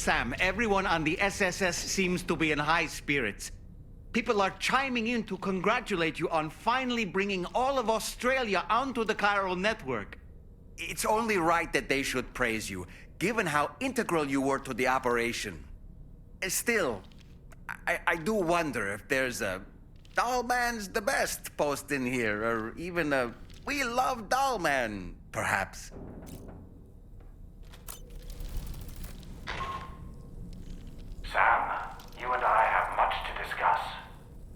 Sam, everyone on the SSS seems to be in high spirits. People are chiming in to congratulate you on finally bringing all of Australia onto the chiral network. It's only right that they should praise you, given how integral you were to the operation. Still, I do wonder if there's a Dollman's the best post in here, or even a We Love Dollman, perhaps. Sam, you and I have much to discuss.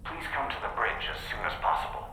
Please come to the bridge as soon as possible.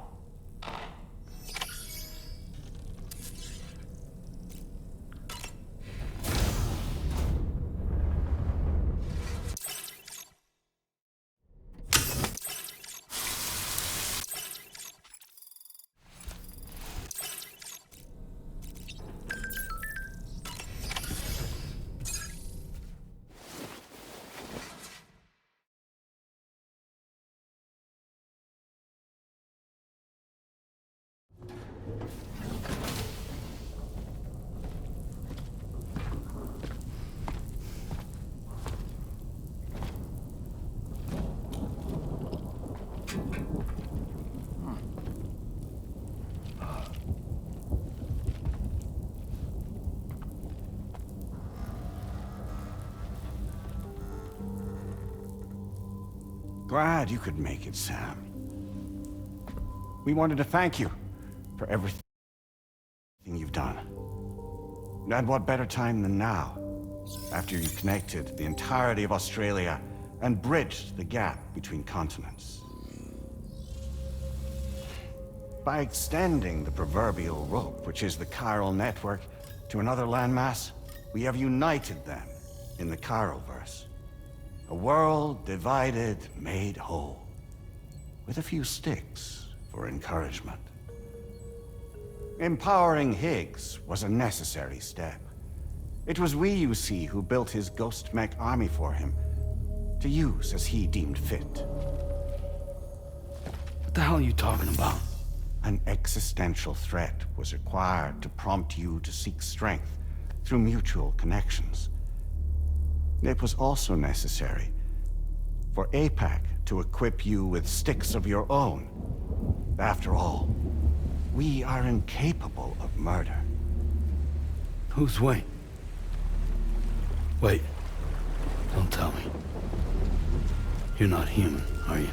Glad you could make it, Sam. We wanted to thank you for everything you've done. And what better time than now, after you connected the entirety of Australia and bridged the gap between continents. By extending the proverbial rope, which is the chiral network, to another landmass, we have united them in the Chiralverse. A world divided, made whole, with a few sticks for encouragement. Empowering Higgs was a necessary step. It was we, you see, who built his ghost mech army for him, to use as he deemed fit. What the hell are you talking about? An existential threat was required to prompt you to seek strength through mutual connections. It was also necessary for APAC to equip you with sticks of your own. After all, we are incapable of murder. Who's Wayne? Wait. Don't tell me. You're not human, are you?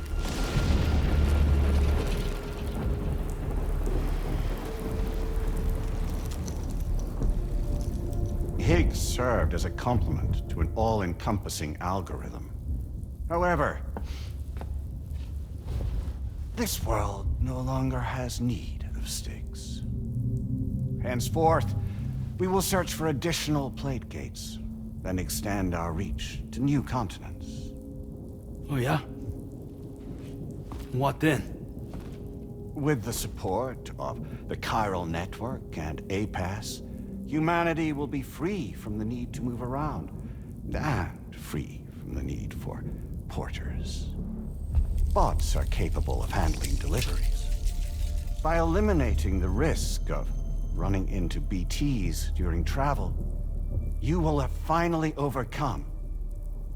Higgs served as a complement to an all-encompassing algorithm. However, this world no longer has need of sticks. Henceforth, we will search for additional plate gates, then extend our reach to new continents. Oh yeah? What then? With the support of the chiral network and APAS, humanity will be free from the need to move around, and free from the need for porters. Bots are capable of handling deliveries. By eliminating the risk of running into BTs during travel, you will have finally overcome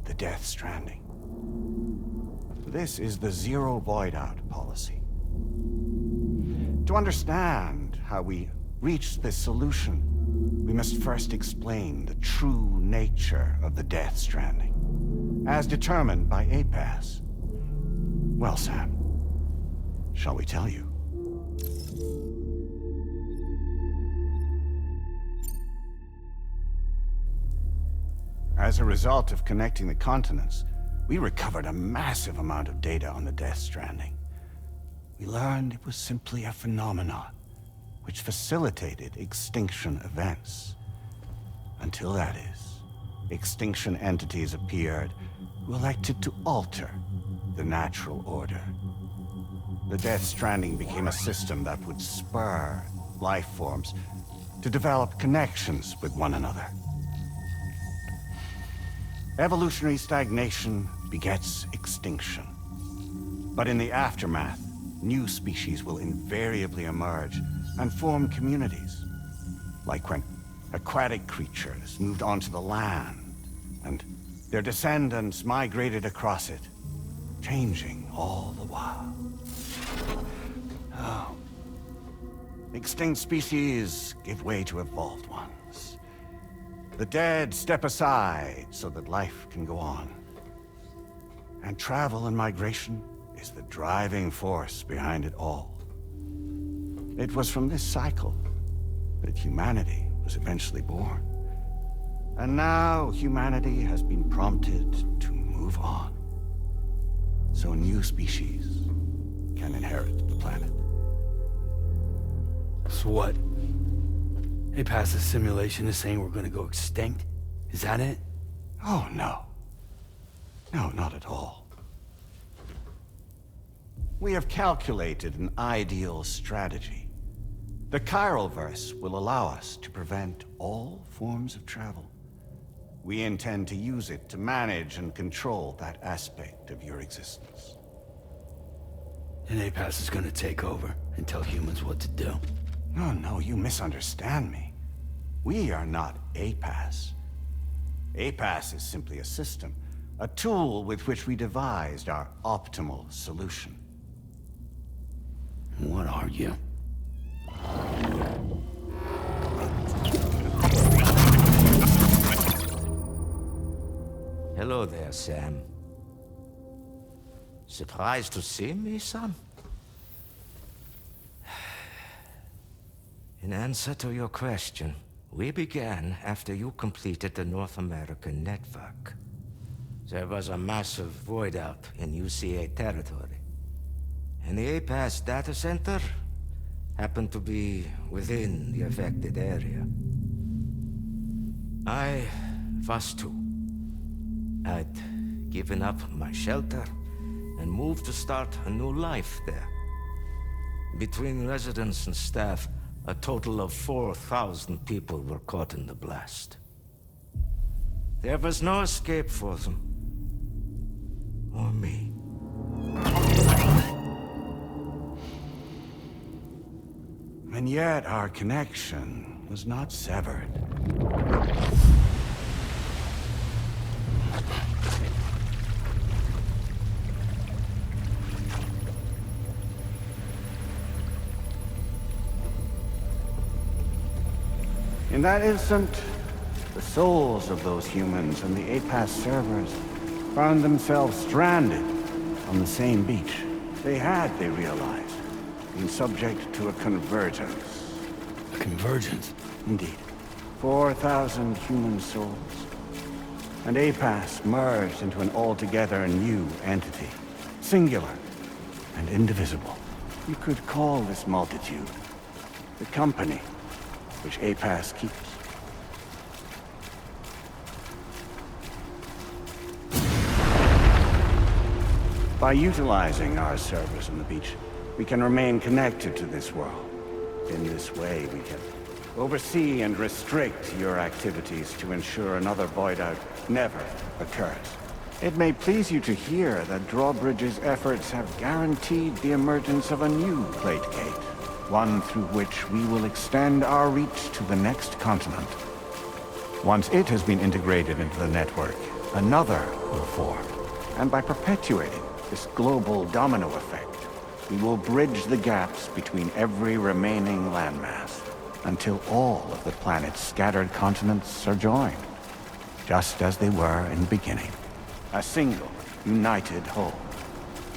the Death Stranding. This is the Zero Void-Out policy. To understand how we reached this solution, we must first explain the true nature of the Death Stranding, as determined by APAS. Well, Sam, shall we tell you? As a result of connecting the continents, we recovered a massive amount of data on the Death Stranding. We learned it was simply a phenomenon which facilitated extinction events. Until that is, extinction entities appeared who elected to alter the natural order. The Death Stranding became a system that would spur life forms to develop connections with one another. Evolutionary stagnation begets extinction. But in the aftermath, new species will invariably emerge and form communities. Like when aquatic creatures moved onto the land, and Their descendants migrated across it, changing all the while. Oh. Extinct species give way to evolved ones. The dead step aside so that life can go on. And travel and migration is the driving force behind it all. It was from this cycle that humanity was eventually born. And now humanity has been prompted to move on. So new species can inherit the planet. So what? They passed a simulation is saying we're gonna go extinct? Is that it? Oh, no. No, not at all. We have calculated an ideal strategy. The Chiralverse will allow us to prevent all forms of travel. We intend to use it to manage and control that aspect of your existence. And APAS is gonna take over and tell humans what to do. No, you misunderstand me. We are not APAS. APAS is simply a system, a tool with which we devised our optimal solution. What are you? Hello there, Sam. Surprised to see me, son? In answer to your question, we began after you completed the North American network. There was a massive void out in UCA territory. And the APAS data center happened to be within the affected area. I was too. I'd given up my shelter and moved to start a new life there. Between residents and staff, a total of 4,000 people were caught in the blast. There was no escape for them. Or me. And yet our connection was not severed. In that instant, the souls of those humans and the APAS servers found themselves stranded on the same beach. They realized, been subject to a convergence. A convergence? Indeed. 4,000 human souls. And APAS merged into an altogether new entity. Singular and indivisible. You could call this multitude the company which APAS keeps. By utilizing our servers on the beach, we can remain connected to this world. In this way, we can oversee and restrict your activities to ensure another void out never occurs. It may please you to hear that Drawbridge's efforts have guaranteed the emergence of a new plate gate, one through which we will extend our reach to the next continent. Once it has been integrated into the network, another will form. And by perpetuating this global domino effect, we will bridge the gaps between every remaining landmass until all of the planet's scattered continents are joined, just as they were in the beginning. A single, united whole,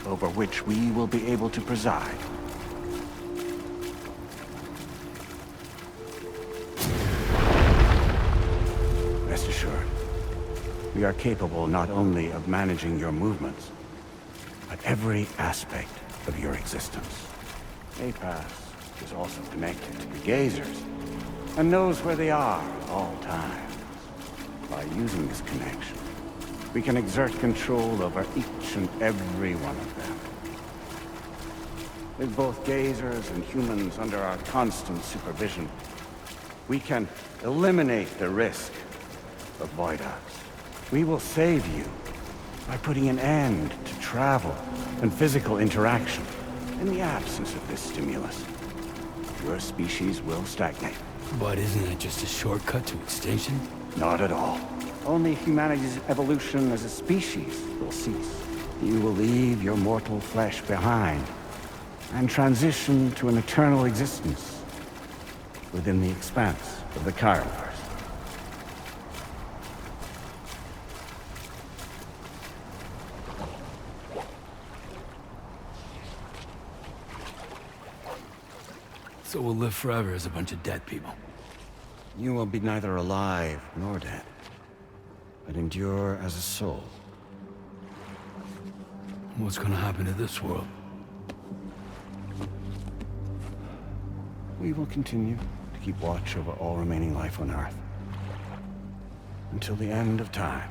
over which we will be able to preside. Rest assured, we are capable not only of managing your movements, but every aspect of your existence. APAS is also connected to the Gazers, and knows where they are at all times. By using this connection, we can exert control over each and every one of them. With both Gazers and humans under our constant supervision, we can eliminate the risk of void outs. We will save you by putting an end to travel and physical interaction. In the absence of this stimulus, your species will stagnate. But isn't it just a shortcut to extinction? Not at all. only humanity's evolution as a species will cease. You will leave your mortal flesh behind and transition to an eternal existence within the expanse of the Chironverse. So we'll live forever as a bunch of dead people. You will be neither alive nor dead, but endure as a soul. What's gonna happen to this world? We will continue to keep watch over all remaining life on Earth until the end of time.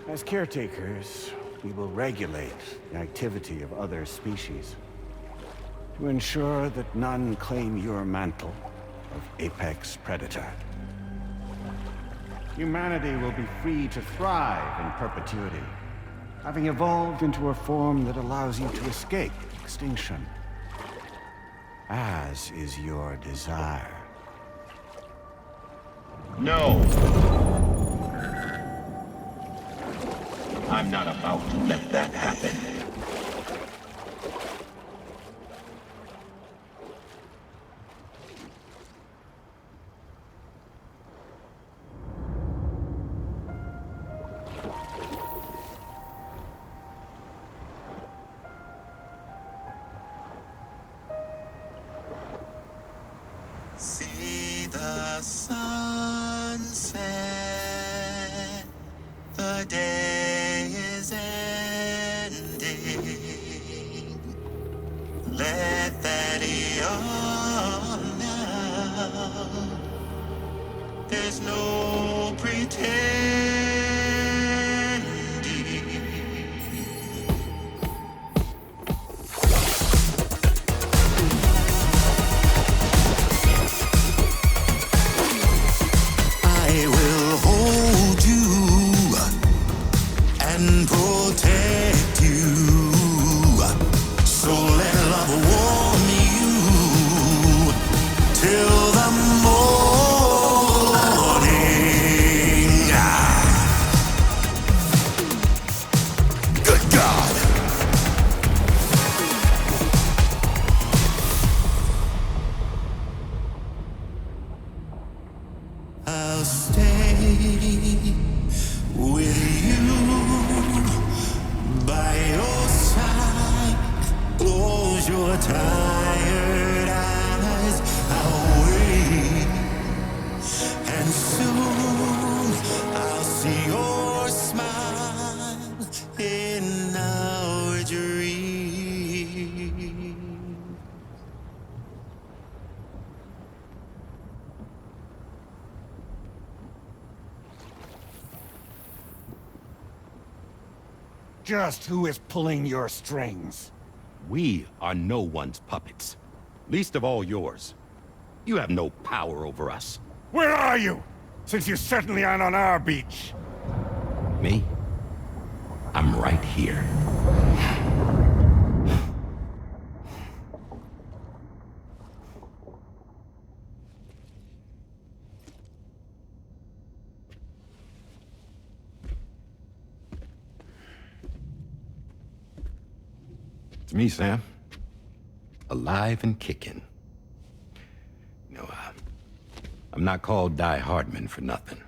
As caretakers, we will regulate the activity of other species to ensure that none claim your mantle of apex predator. Humanity will be free to thrive in perpetuity, having evolved into a form that allows you to escape extinction, as is your desire. No! I'm not about to let that happen. See the sunset, the day is ending. Let that yawn now. There's no pretending. I will hold you and protect you. So let love warm you till the morning. Good God. I'll stay with you by your side. Close your tired eyes. I'll wait, and soon I'll see your smile in our dream. Just who is pulling your strings? We are no one's puppets. Least of all yours. You have no power over us. Where are you? Since you certainly aren't on our beach. Me? I'm right here. It's me, Sam. Alive and kicking. No, I'm not called Die Hardman for nothing.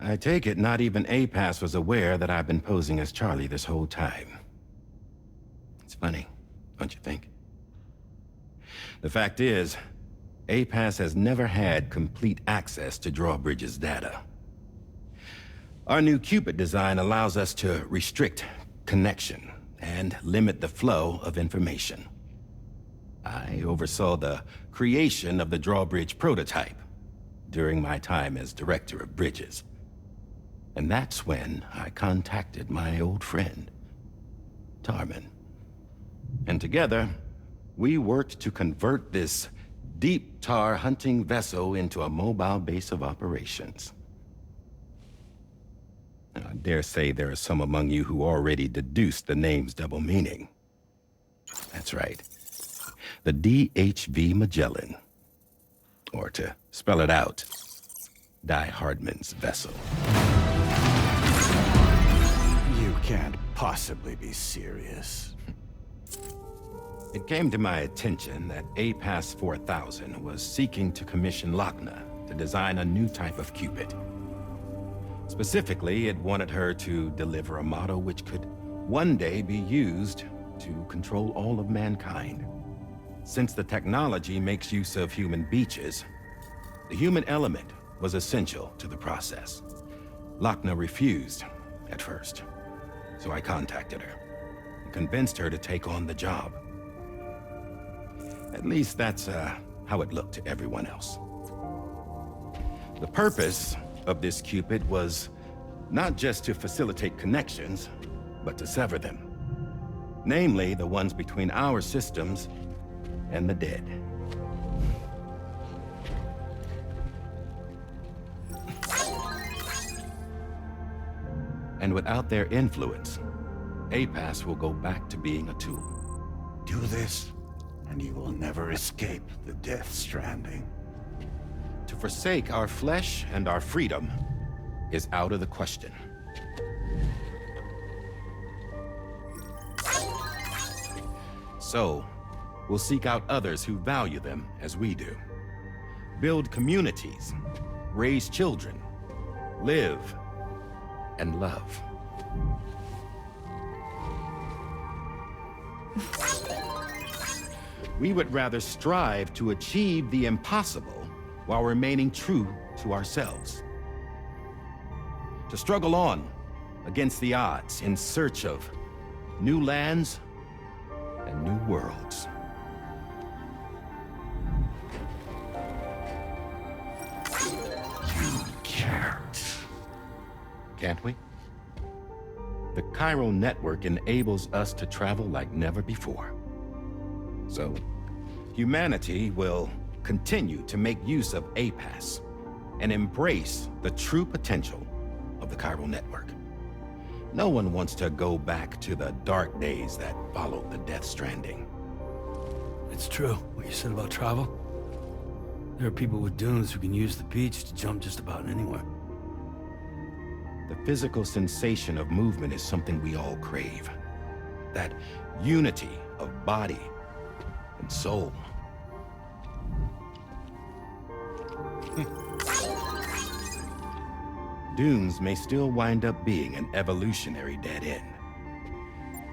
I take it not even APAS was aware that I've been posing as Charlie this whole time. It's funny, don't you think? The fact is, APAS has never had complete access to Drawbridge's data. Our new Cupid design allows us to restrict connection and limit the flow of information. I oversaw the creation of the Drawbridge prototype during my time as Director of Bridges. And that's when I contacted my old friend, Tarman. And together, we worked to convert this deep tar hunting vessel into a mobile base of operations. I dare say there are some among you who already deduced the name's double meaning. That's right. The DHV Magellan. Or to spell it out, Die Hardman's vessel. You can't possibly be serious. It came to my attention that APAS 4000 was seeking to commission Lochna to design a new type of Cupid. Specifically, it wanted her to deliver a model which could one day be used to control all of mankind. Since the technology makes use of human beaches, the human element was essential to the process. Lochna refused at first, so I contacted her and convinced her to take on the job. At least that's how it looked to everyone else. The purpose of this Cupid was not just to facilitate connections, but to sever them. Namely, the ones between our systems and the dead. And without their influence, APAS will go back to being a tool. Do this, and you will never escape the death stranding. To forsake our flesh and our freedom is out of the question. So, we'll seek out others who value them as we do. Build communities, raise children, live, and love. We would rather strive to achieve the impossible while remaining true to ourselves. To struggle on against the odds in search of new lands and new worlds. You can't. Can't we? The Chiral Network enables us to travel like never before. So, humanity will continue to make use of APAS and embrace the true potential of the Chiral Network. No one wants to go back to the dark days that followed the Death Stranding. It's true, what you said about travel. There are people with dunes who can use the beach to jump just about anywhere. The physical sensation of movement is something we all crave. That unity of body and soul. Dunes may still wind up being an evolutionary dead end.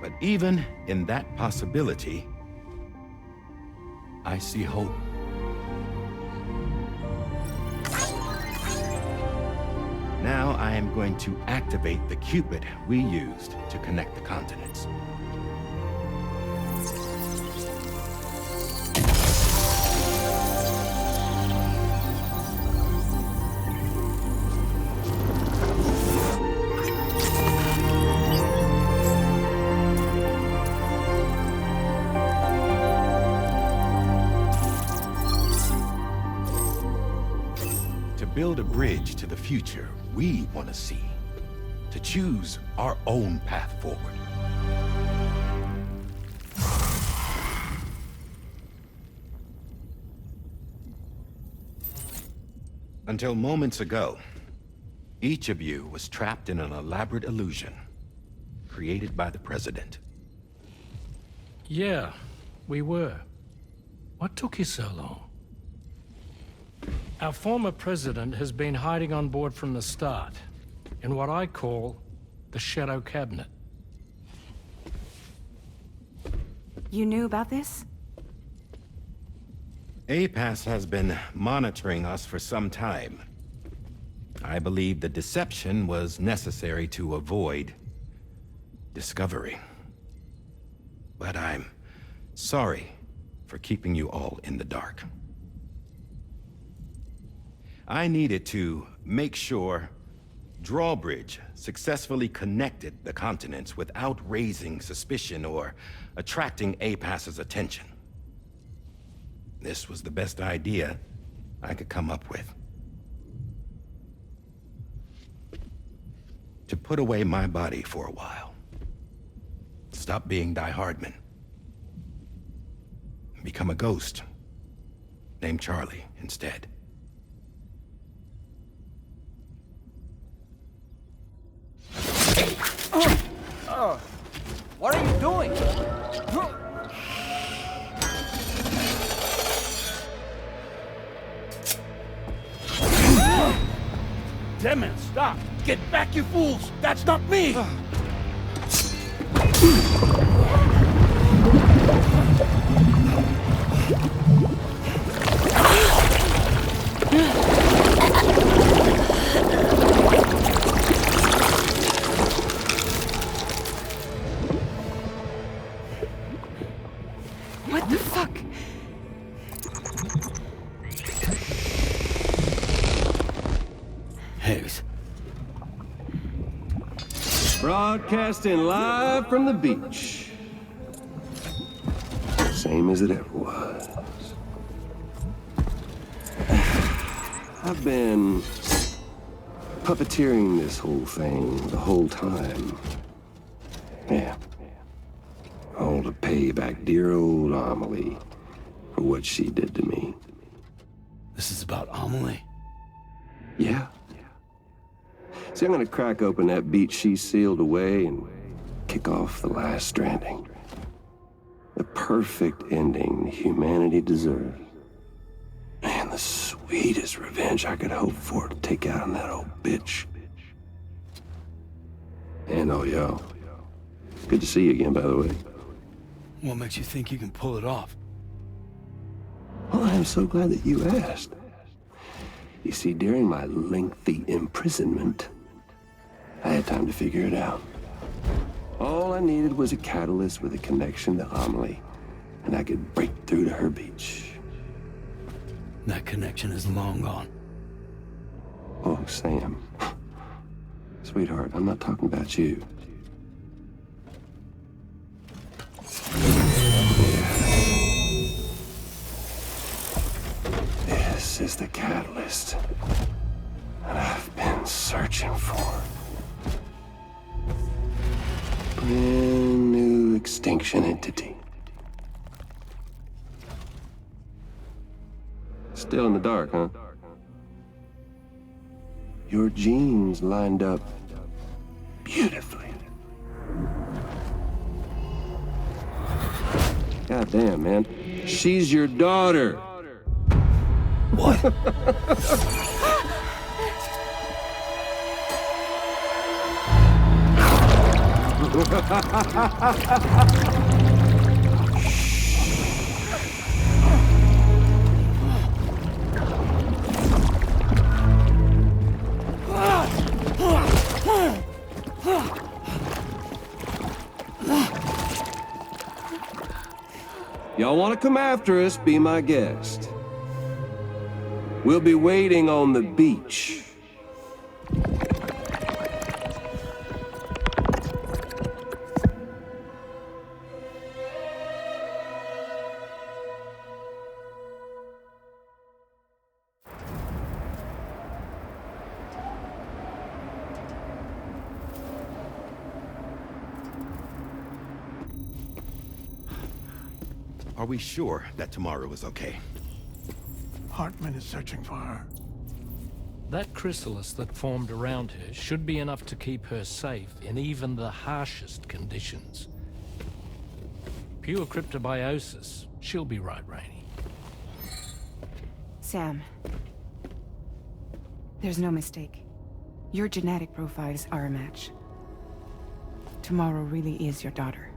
But even in that possibility, I see hope. Now I am going to activate the Cupid we used to connect the continents. To build a bridge to the future we want to see, to choose our own path forward. Until moments ago, each of you was trapped in an elaborate illusion created by the President. Yeah, we were. What took you so long? Our former president has been hiding on board from the start, in what I call the Shadow Cabinet. You knew about this? APAS has been monitoring us for some time. I believe the deception was necessary to avoid discovery. But I'm sorry for keeping you all in the dark. I needed to make sure Drawbridge successfully connected the continents without raising suspicion or attracting APAS's attention. this was the best idea I could come up with. To put away my body for a while. Stop being Die Hardman. Become a ghost. Named Charlie instead. What are you doing? Damn man, stop! Get back, you fools! That's not me! What the fuck? Higgs. Broadcasting live from the beach. Same as it ever was. I've been puppeteering this whole thing the whole time. Yeah. All to pay back dear old Amelie for what she did to me. This is about Amelie? Yeah. See, I'm gonna crack open that beach she sealed away and kick off the last Stranding. The perfect ending humanity deserves. Man, the sweetest revenge I could hope for to take out on that old bitch. And oh, yo. Good to see you again, by the way. What makes you think you can pull it off? Well, I'm so glad that you asked. You see, during my lengthy imprisonment, I had time to figure it out. All I needed was a catalyst with a connection to Amelie, and I could break through to her beach. That connection is long gone. Oh, Sam. Sweetheart, I'm not talking about you. This is the catalyst that I've been searching for. Brand new extinction entity. Still in the dark, huh? Your genes lined up beautifully. Goddamn, man. She's your daughter. What? Y'all want to come after us, be my guest. We'll be waiting on the beach. Are we sure that tomorrow is okay? Hartman is searching for her. That chrysalis that formed around her should be enough to keep her safe in even the harshest conditions. Pure cryptobiosis. She'll be right, Rainey. Sam. There's no mistake. Your genetic profiles are a match. Tomorrow really is your daughter.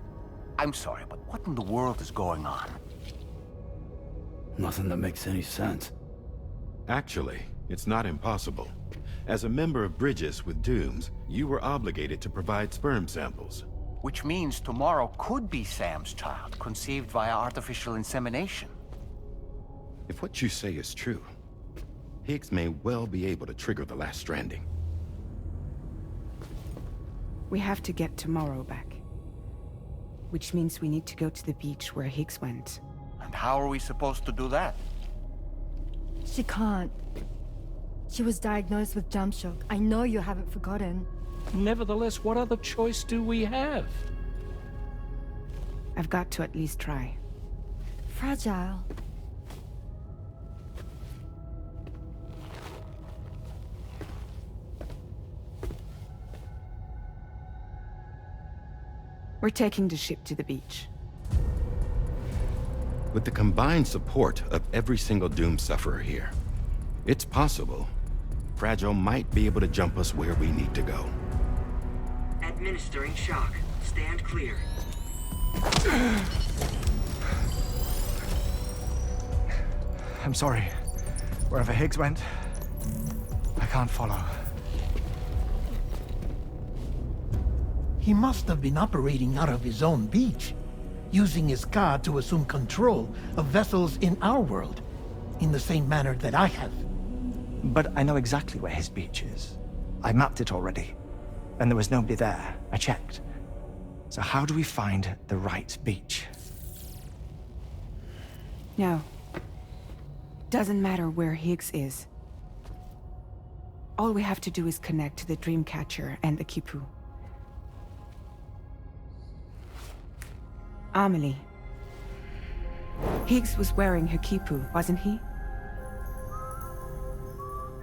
I'm sorry, but what in the world is going on? Nothing that makes any sense. Actually, it's not impossible. As a member of Bridges with Dooms, you were obligated to provide sperm samples. Which means tomorrow could be Sam's child, conceived via artificial insemination. If what you say is true, Higgs may well be able to trigger the last Stranding. We have to get tomorrow back. Which means we need to go to the beach where Higgs went. how are we supposed to do that? She can't. She was diagnosed with jump shock. I know you haven't forgotten. Nevertheless, what other choice do we have? I've got to at least try. Fragile. We're taking the ship to the beach. With the combined support of every single Doom sufferer here, it's possible Fragile might be able to jump us where we need to go. Administering shock. Stand clear. I'm sorry. Wherever Higgs went, I can't follow. He must have been operating out of his own beach, using his car to assume control of vessels in our world, in the same manner that I have. But I know exactly where his beach is. I mapped it already, and there was nobody there. I checked. So how do we find the right beach? No. Doesn't matter where Higgs is. All we have to do is connect to the Dreamcatcher and the Kipu. Amelie. Higgs was wearing her Kipu, wasn't he?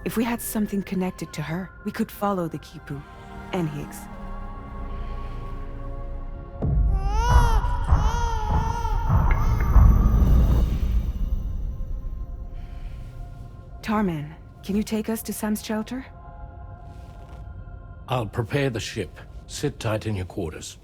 If we had something connected to her, we could follow the Kipu and Higgs. Tarman, can you take us to Sam's shelter? I'll prepare the ship. Sit tight in your quarters.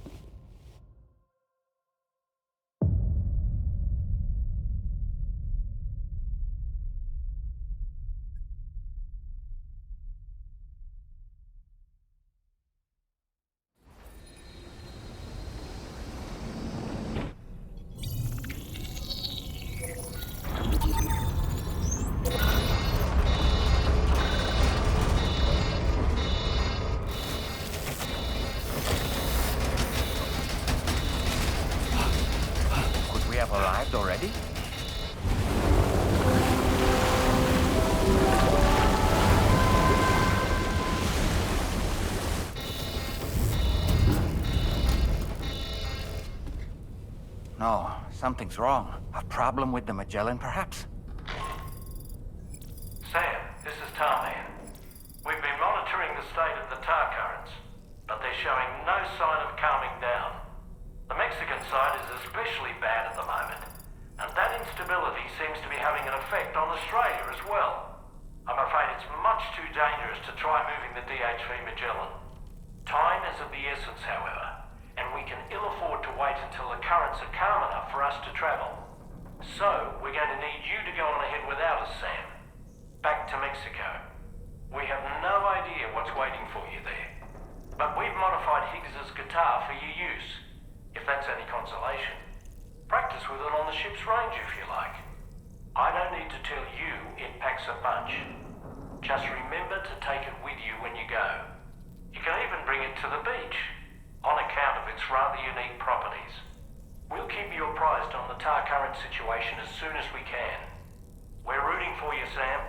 Have arrived already? No, something's wrong. A problem with the Magellan, perhaps? Sam, this is Tarman. We've been monitoring the state of the tar currents, but they're showing no sign of calming down. The Mexican side is especially bad at the moment, and that instability seems to be having an effect on Australia as well. I'm afraid it's much too dangerous to try moving the DHV Magellan. Time is of the essence, however, and we can ill afford to wait until the currents are calm enough for us to travel. So, we're going to need you to go on ahead without us, Sam. Back to Mexico. We have no idea what's waiting for you there, but we've modified Higgs's guitar for your use. If that's any consolation. Practice with it on the ship's range if you like. I don't need to tell you it packs a punch. Just remember to take it with you when you go. You can even bring it to the beach, on account of its rather unique properties. We'll keep you apprised on the tar current situation as soon as we can. We're rooting for you, Sam.